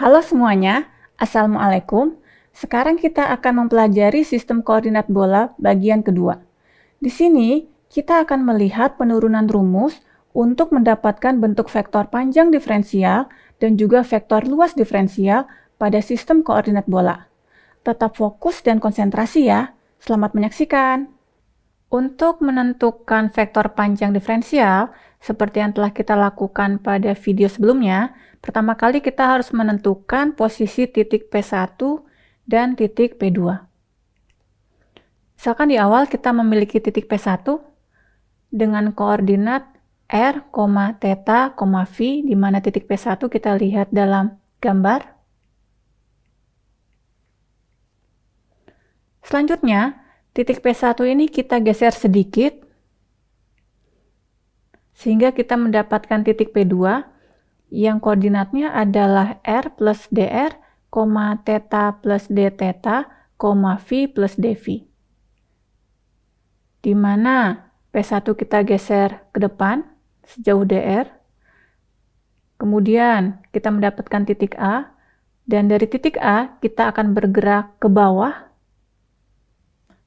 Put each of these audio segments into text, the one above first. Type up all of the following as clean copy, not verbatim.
Halo semuanya, Assalamualaikum. Sekarang kita akan mempelajari sistem koordinat bola bagian kedua. Di sini, kita akan melihat penurunan rumus untuk mendapatkan bentuk vektor panjang diferensial dan juga vektor luas diferensial pada sistem koordinat bola. Tetap fokus dan konsentrasi ya. Selamat menyaksikan. Untuk menentukan vektor panjang diferensial, seperti yang telah kita lakukan pada video sebelumnya, pertama kali kita harus menentukan posisi titik P1 dan titik P2. Misalkan di awal kita memiliki titik P1 dengan koordinat R, θ, V, di mana titik P1 kita lihat dalam gambar. Selanjutnya, titik P1 ini kita geser sedikit, sehingga kita mendapatkan titik P2 yang koordinatnya adalah R plus dr, θ plus dθ, V plus dV. Di mana P1 kita geser ke depan sejauh dr, kemudian kita mendapatkan titik A, dan dari titik A kita akan bergerak ke bawah,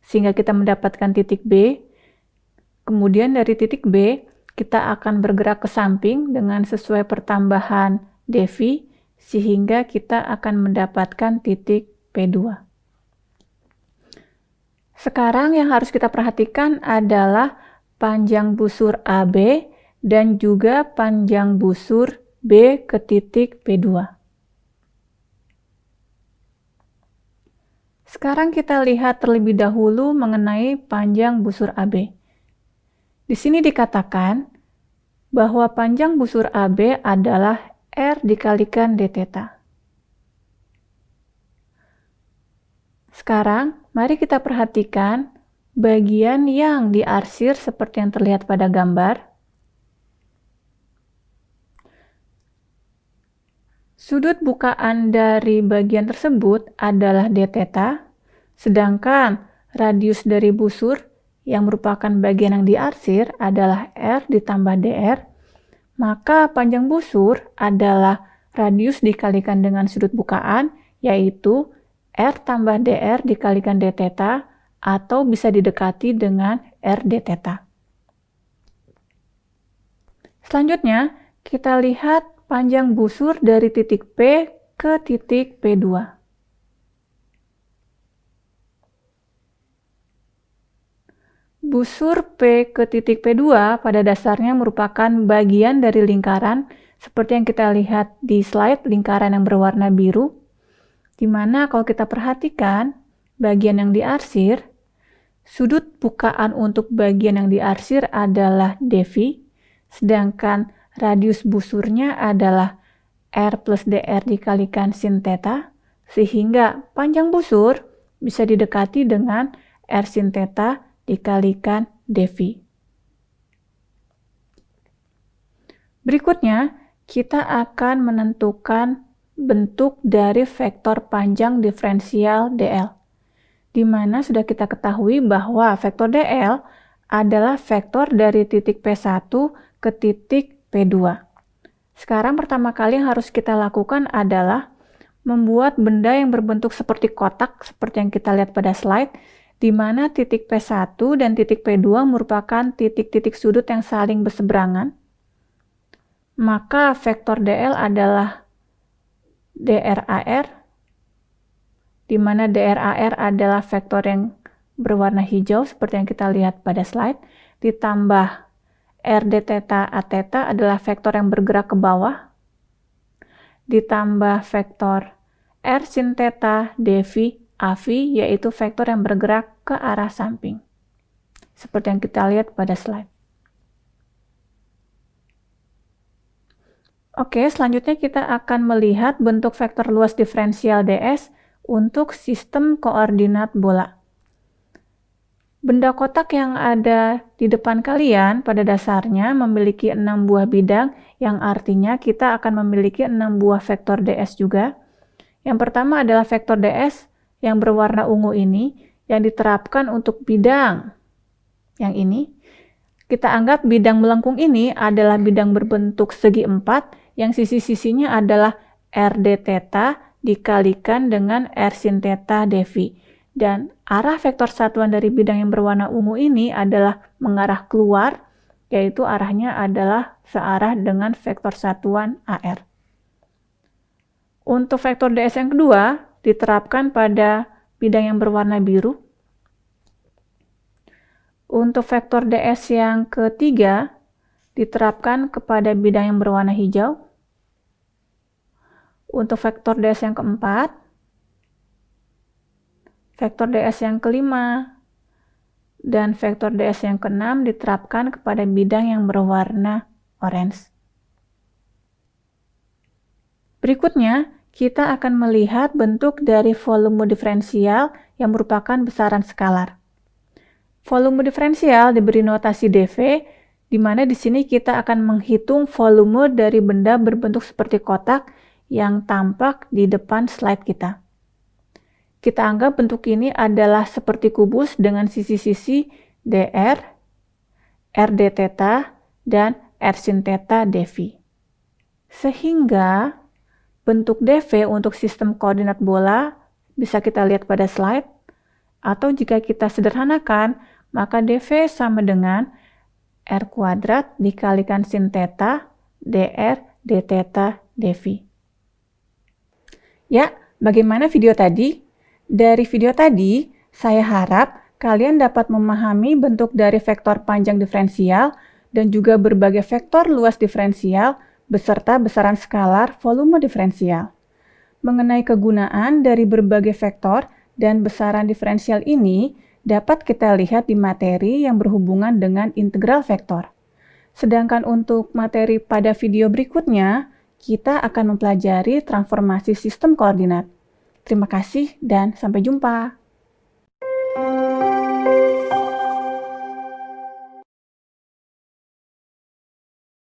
sehingga kita mendapatkan titik B. Kemudian dari titik B, kita akan bergerak ke samping dengan sesuai pertambahan dV, sehingga kita akan mendapatkan titik P2. Sekarang yang harus kita perhatikan adalah panjang busur AB dan juga panjang busur B ke titik P2. Sekarang kita lihat terlebih dahulu mengenai panjang busur AB. Di sini dikatakan bahwa panjang busur AB adalah R dikalikan dθ. Sekarang, mari kita perhatikan bagian yang diarsir seperti yang terlihat pada gambar. Sudut bukaan dari bagian tersebut adalah dθ, sedangkan radius dari busur yang merupakan bagian yang diarsir adalah R ditambah dr, maka panjang busur adalah radius dikalikan dengan sudut bukaan, yaitu R tambah dr dikalikan dθ, atau bisa didekati dengan R dθ. Selanjutnya, kita lihat panjang busur dari titik P ke titik P2. Busur P ke titik P2 pada dasarnya merupakan bagian dari lingkaran seperti yang kita lihat di slide, lingkaran yang berwarna biru, di mana kalau kita perhatikan bagian yang diarsir, sudut bukaan untuk bagian yang diarsir adalah dV, sedangkan radius busurnya adalah R plus dr dikalikan sin θ, sehingga panjang busur bisa didekati dengan R sin θ dikalikan dV. Berikutnya, kita akan menentukan bentuk dari vektor panjang diferensial dl, di mana sudah kita ketahui bahwa vektor dl adalah vektor dari titik P1 ke titik P2. Sekarang pertama kali yang harus kita lakukan adalah membuat benda yang berbentuk seperti kotak, seperti yang kita lihat pada slide, di mana titik P1 dan titik P2 merupakan titik-titik sudut yang saling berseberangan. Maka vektor dl adalah dRAR, di mana dRAR adalah vektor yang berwarna hijau seperti yang kita lihat pada slide, ditambah R dθ aθ adalah vektor yang bergerak ke bawah, ditambah vektor R sin θ dV AV, yaitu vektor yang bergerak ke arah samping, seperti yang kita lihat pada slide. Oke, selanjutnya kita akan melihat bentuk vektor luas diferensial ds untuk sistem koordinat bola. Benda kotak yang ada di depan kalian pada dasarnya memiliki 6 buah bidang, yang artinya kita akan memiliki 6 buah vektor ds juga. Yang pertama adalah vektor ds yang berwarna ungu ini, yang diterapkan untuk bidang yang ini. Kita anggap bidang melengkung ini adalah bidang berbentuk segi 4, yang sisi-sisinya adalah R d theta dikalikan dengan R sin theta dV. Dan arah vektor satuan dari bidang yang berwarna ungu ini adalah mengarah keluar, yaitu arahnya adalah searah dengan vektor satuan AR. Untuk vektor ds yang kedua, diterapkan pada bidang yang berwarna biru. Untuk vektor ds yang ketiga, diterapkan kepada bidang yang berwarna hijau. Untuk vektor ds yang keempat, vektor ds yang kelima, dan vektor ds yang keenam diterapkan kepada bidang yang berwarna orange. Berikutnya, kita akan melihat bentuk dari volume diferensial yang merupakan besaran skalar. Volume diferensial diberi notasi dV, di mana di sini kita akan menghitung volume dari benda berbentuk seperti kotak yang tampak di depan slide kita. Kita anggap bentuk ini adalah seperti kubus dengan sisi-sisi dr, r d theta, dan r sin theta dV. Sehingga bentuk dV untuk sistem koordinat bola bisa kita lihat pada slide, atau jika kita sederhanakan, maka dV sama dengan r kuadrat dikalikan sin theta dr d theta dV. Ya, bagaimana video tadi? Dari video tadi, saya harap kalian dapat memahami bentuk dari vektor panjang diferensial dan juga berbagai vektor luas diferensial beserta besaran skalar volume diferensial. Mengenai kegunaan dari berbagai vektor dan besaran diferensial ini dapat kita lihat di materi yang berhubungan dengan integral vektor. Sedangkan untuk materi pada video berikutnya, kita akan mempelajari transformasi sistem koordinat. Terima kasih dan sampai jumpa.